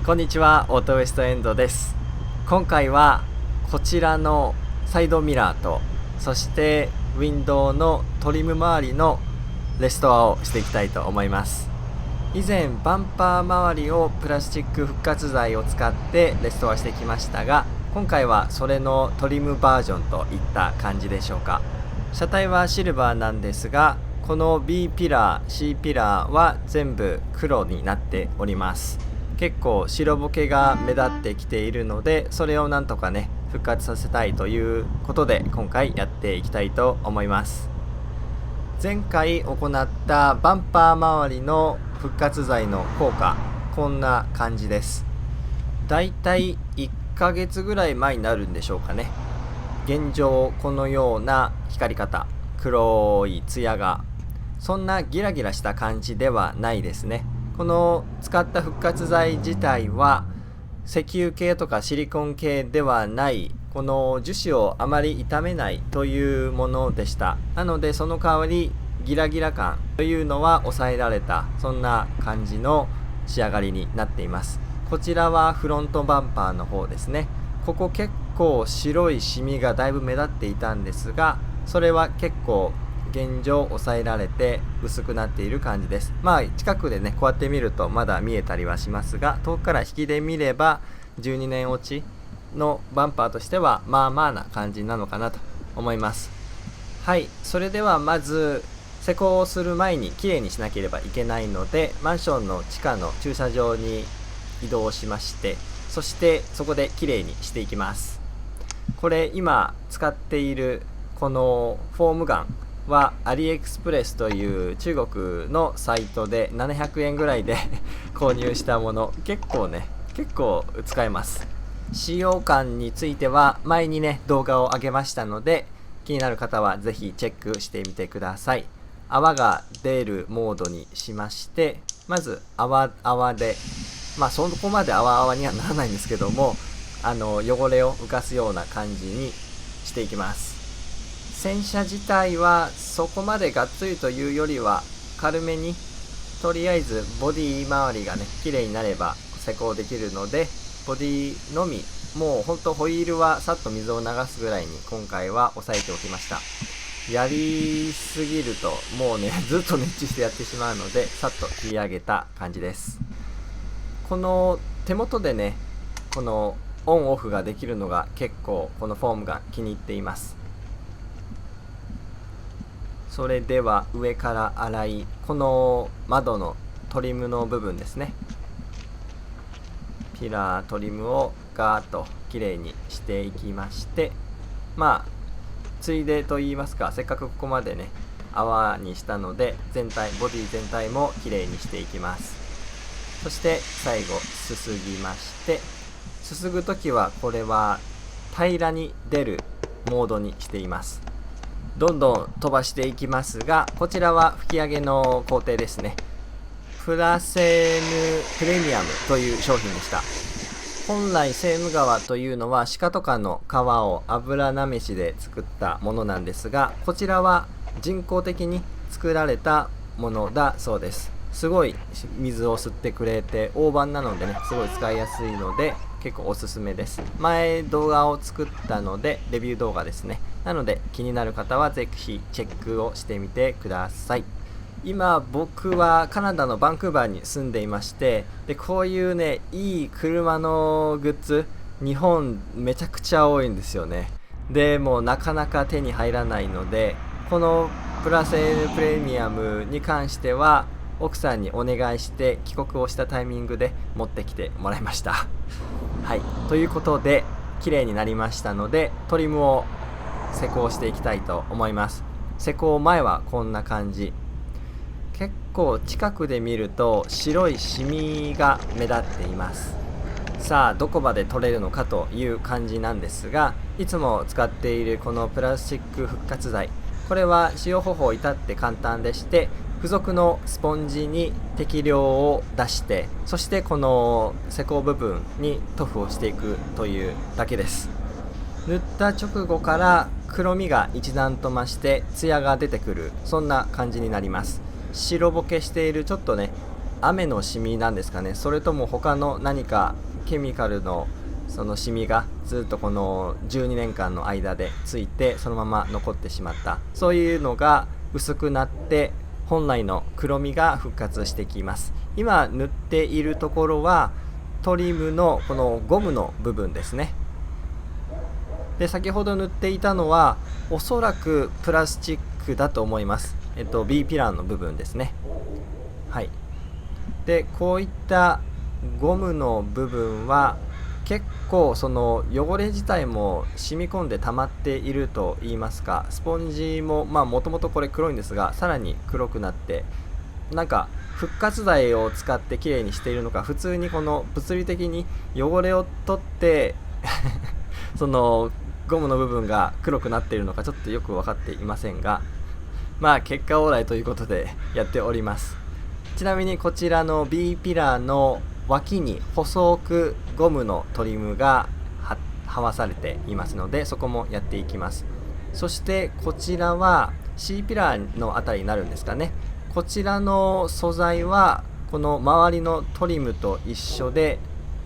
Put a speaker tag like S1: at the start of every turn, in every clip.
S1: こんにちは、オートウエストエンドです。今回はこちらのサイドミラーと、そしてウィンドウのトリム周りのレストアをしていきたいと思います。以前バンパー周りをプラスチック復活材を使ってレストアしてきましたが、今回はそれのトリムバージョンといった感じでしょうか。車体はシルバーなんですが、この B ピラー C ピラーは全部黒になっております。結構白ボケが目立ってきているので、それをなんとかね復活させたいということで今回やっていきたいと思います。前回行ったバンパー周りの復活材の効果、こんな感じです。だいたい1ヶ月ぐらい前になるんでしょうかね。現状このような光り方、黒いツヤが、そんなギラギラした感じではないですね。この使った復活材自体は石油系とかシリコン系ではない、この樹脂をあまり傷めないというものでした。なのでその代わりギラギラ感というのは抑えられた、そんな感じの仕上がりになっています。こちらはフロントバンパーの方ですね。ここ結構白いシミがだいぶ目立っていたんですが、それは結構現状抑えられて薄くなっている感じです。近くでねこうやって見るとまだ見えたりはしますが、遠くから引きで見れば12年落ちのバンパーとしてはまあまあな感じなのかなと思います。はい、それではまず施工をする前にきれいにしなければいけないので、マンションの地下の駐車場に移動しまして、そしてそこできれいにしていきます。これ今使っているこのフォームガンはアリエクスプレスという中国のサイトで700円ぐらいで購入したもの、結構使えます。使用感については前にね動画を上げましたので、気になる方はぜひチェックしてみてください。泡が出るモードにしまして、まず泡で、そこまで泡にはならないんですけども、汚れを浮かすような感じにしていきます。洗車自体はそこまでがっつりというよりは軽めに、とりあえずボディ周りがね綺麗になれば施工できるので、ボディのみ、もうほんとホイールはさっと水を流すぐらいに今回は押さえておきました。やりすぎるともうねずっと熱中してやってしまうので、さっと切り上げた感じです。この手元でねこのオンオフができるのが結構このフォームが気に入っています。それでは上から洗い、この窓のトリムの部分ですね、ピラートリムをガーッときれいにしていきまして、ついでと言いますか、せっかくここまでね泡にしたのでボディ全体もきれいにしていきます。そして最後すすぎまして、すすぐときはこれは平らに出るモードにしています。どんどん飛ばしていきますが、こちらは吹き上げの工程ですね。プラセーヌプレミアムという商品でした。本来セーヌ川というのは鹿とかの皮を油なめしで作ったものなんですが、こちらは人工的に作られたものだそうです。すごい水を吸ってくれて大判なのでね、すごい使いやすいので結構おすすめです。前動画を作ったので、レビュー動画ですね。なので気になる方はぜひチェックをしてみてください。今僕はカナダのバンクーバーに住んでいまして、でこういうねいい車のグッズ、日本めちゃくちゃ多いんですよね。でもうなかなか手に入らないので、このプラセールプレミアムに関しては奥さんにお願いして帰国をしたタイミングで持ってきてもらいましたはい、ということで綺麗になりましたので、トリムを施工していきたいと思います。施工前はこんな感じ、結構近くで見ると白いシミが目立っています。さあどこまで取れるのかという感じなんですが、いつも使っているこのプラスチック復活材、これは使用方法至って簡単でして、付属のスポンジに適量を出して、そしてこの施工部分に塗布をしていくというだけです。塗った直後から黒みが一段と増してツヤが出てくる、そんな感じになります。白ボケしているちょっとね雨のシミなんですかね、それとも他の何かケミカルのそのシミがずっとこの12年間の間でついてそのまま残ってしまった、そういうのが薄くなって本来の黒みが復活してきます。今塗っているところはトリムのこのゴムの部分ですね。で先ほど塗っていたのはおそらくプラスチックだと思います。B ピラーの部分ですね。はい。でこういったゴムの部分は結構その汚れ自体も染み込んで溜まっていると言いますか、スポンジももともとこれ黒いんですが、さらに黒くなって、なんか復活剤を使ってきれいにしているのか、普通にこの物理的に汚れを取ってそのゴムの部分が黒くなっているのかちょっとよく分かっていませんが、結果オーライということでやっております。ちなみにこちらの B ピラーの脇に細くゴムのトリムがはわされていますので、そこもやっていきます。そしてこちらは C ピラーのあたりになるんですかね。こちらの素材はこの周りのトリムと一緒で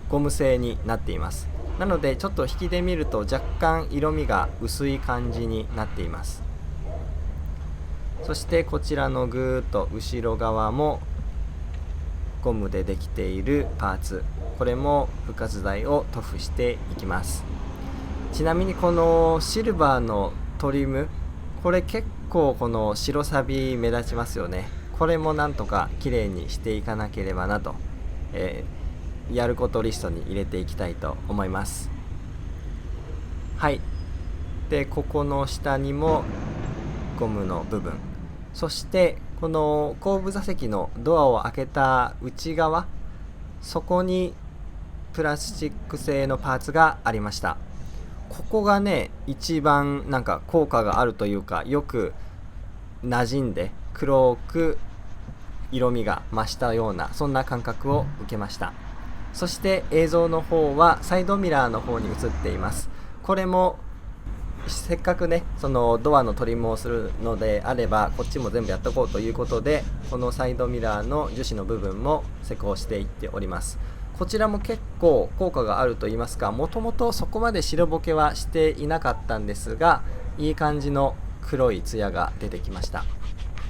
S1: ゴム製になっています。なのでちょっと引きで見ると若干色味が薄い感じになっています。そしてこちらのぐーっと後ろ側もゴムでできているパーツ、これも復活剤を塗布していきます。ちなみにこのシルバーのトリム、これ結構この白サビ目立ちますよね。これもなんとか綺麗にしていかなければなと、やることリストに入れていきたいと思います。はい。でここの下にもゴムの部分、そしてこの後部座席のドアを開けた内側、そこにプラスチック製のパーツがありました。ここがね一番なんか効果があるというか、よく馴染んで黒く色味が増したような、そんな感覚を受けました。そして映像の方はサイドミラーの方に映っています。これもせっかくねそのドアのトリムをするのであれば、こっちも全部やっとこうということで、このサイドミラーの樹脂の部分も施工していっております。こちらも結構効果があると言いますか、もともとそこまで白ボケはしていなかったんですが、いい感じの黒いツヤが出てきました。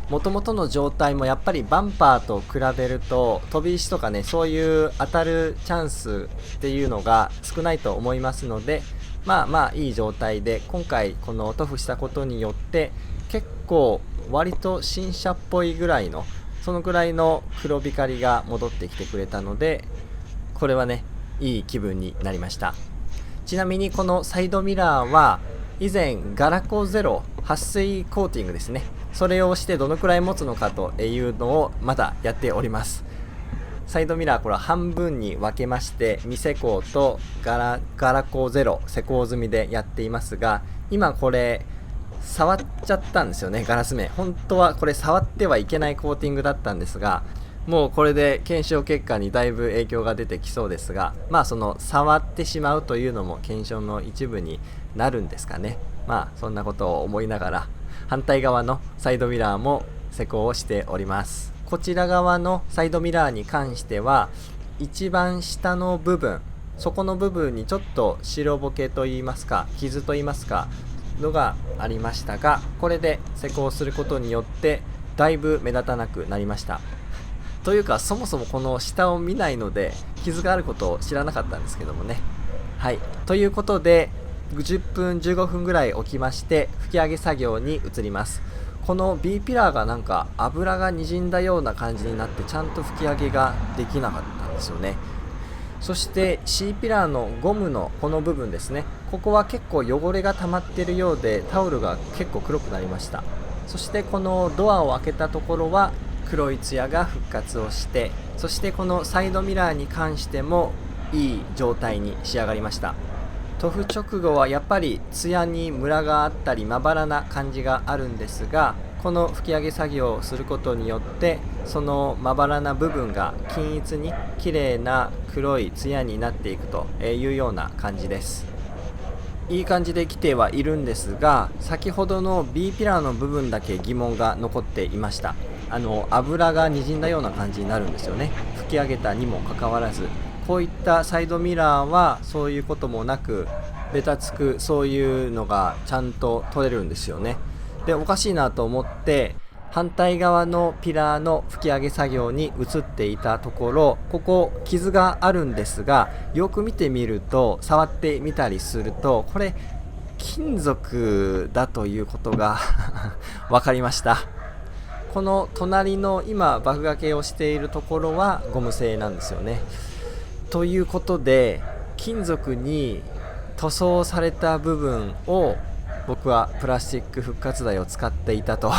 S1: もともとの状態もやっぱりバンパーと比べると飛び石とかね、そういう当たるチャンスっていうのが少ないと思いますので、いい状態で、今回この塗布したことによって結構割と新車っぽいぐらいの、そのぐらいの黒光りが戻ってきてくれたので、これはねいい気分になりました。ちなみにこのサイドミラーは以前ガラコゼロ撥水コーティングですね、それをしてどのくらい持つのかというのをまだやっております。サイドミラーこれは半分に分けまして、未施工とガラコゼロ施工済みでやっていますが、今これ触っちゃったんですよね。ガラス面、本当はこれ触ってはいけないコーティングだったんですが、もうこれで検証結果にだいぶ影響が出てきそうですが、その触ってしまうというのも検証の一部になるんですかね。そんなことを思いながら、反対側のサイドミラーも施工をしております。こちら側のサイドミラーに関しては一番下の部分、そこの部分にちょっと白ボケといいますか傷といいますかのがありましたが、これで施工することによってだいぶ目立たなくなりました。というかそもそもこの下を見ないので傷があることを知らなかったんですけどもね。はい、ということで10分15分ぐらい置きまして吹き上げ作業に移ります。この B ピラーがなんか油がにじんだような感じになって、ちゃんと吹き上げができなかったんですよね。そして C ピラーのゴムのこの部分ですね、ここは結構汚れが溜まっているようでタオルが結構黒くなりました。そしてこのドアを開けたところは黒いツヤが復活をして、そしてこのサイドミラーに関してもいい状態に仕上がりました。塗布直後はやっぱりツヤにムラがあったりまばらな感じがあるんですが、この吹き上げ作業をすることによってそのまばらな部分が均一に綺麗な黒いツヤになっていくというような感じです。いい感じで来てはいるんですが、先ほどの B ピラーの部分だけ疑問が残っていました。油がにじんだような感じになるんですよね。吹き上げたにもかかわらず、こういったサイドミラーはそういうこともなく、ベタつくそういうのがちゃんと取れるんですよね。で、おかしいなと思って反対側のピラーの吹き上げ作業に移っていたところ、ここ傷があるんですが、よく見てみると、触ってみたりすると、これ金属だということが分かりました。この隣の今バフ掛けをしているところはゴム製なんですよね。ということで、金属に塗装された部分を僕はプラスチック復活剤を使っていたと。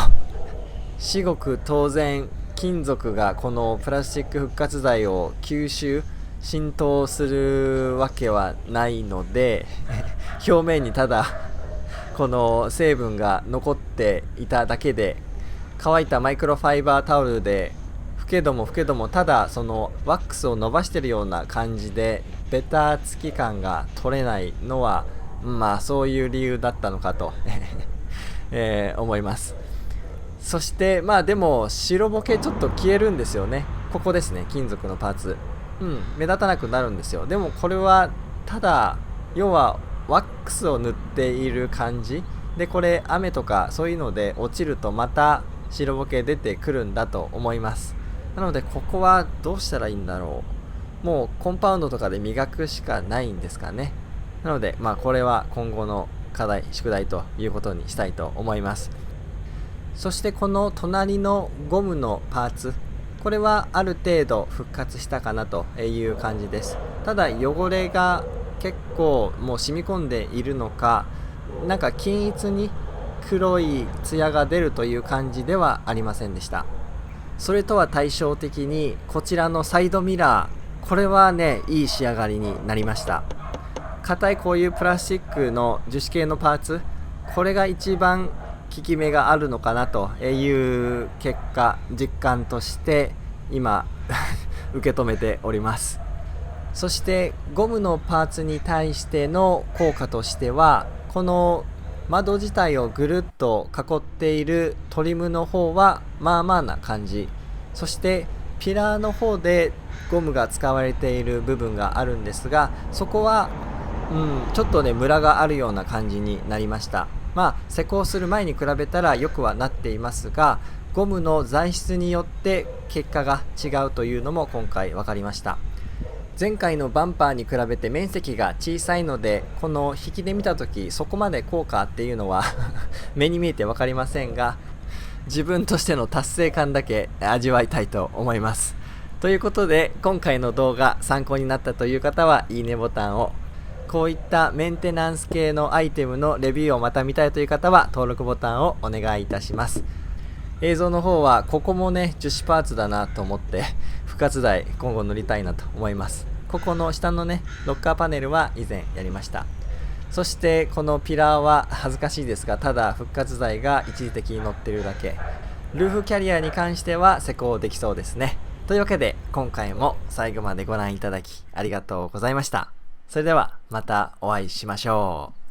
S1: 至極当然金属がこのプラスチック復活剤を吸収浸透するわけはないので表面にただこの成分が残っていただけで、乾いたマイクロファイバータオルで拭けどもただそのワックスを伸ばしてるような感じでベタつき感が取れないのは、そういう理由だったのかと思います。そしてでも白ボケちょっと消えるんですよね。ここですね、金属のパーツ、目立たなくなるんですよ。でもこれはただ要はワックスを塗っている感じで、これ雨とかそういうので落ちるとまた白ボケ出てくるんだと思います。なのでここはどうしたらいいんだろう。もうコンパウンドとかで磨くしかないんですかね。なのでこれは今後の課題宿題ということにしたいと思います。そしてこの隣のゴムのパーツ、これはある程度復活したかなという感じです。ただ汚れが結構もう染み込んでいるのか、なんか均一に黒いツヤが出るという感じではありませんでした。それとは対照的にこちらのサイドミラー、これはね、いい仕上がりになりました。硬いこういうプラスチックの樹脂系のパーツ、これが一番効き目があるのかなという結果、実感として今受け止めております。そしてゴムのパーツに対しての効果としては、この窓自体をぐるっと囲っているトリムの方はまあまあな感じ。そしてピラーの方でゴムが使われている部分があるんですが、そこはちょっとねムラがあるような感じになりました。施工する前に比べたらよくはなっていますが、ゴムの材質によって結果が違うというのも今回分かりました。前回のバンパーに比べて面積が小さいので、この引きで見た時そこまで効果っていうのは目に見えて分かりませんが、自分としての達成感だけ味わいたいと思います。ということで、今回の動画参考になったという方はいいねボタンを、こういったメンテナンス系のアイテムのレビューをまた見たいという方は登録ボタンをお願いいたします。映像の方はここもね樹脂パーツだなと思って復活剤今後塗りたいなと思います。ここの下のねロッカーパネルは以前やりました。そしてこのピラーは恥ずかしいですが、ただ復活剤が一時的に乗ってるだけ。ルーフキャリアに関しては施工できそうですね。というわけで今回も最後までご覧いただきありがとうございました。それではまたお会いしましょう。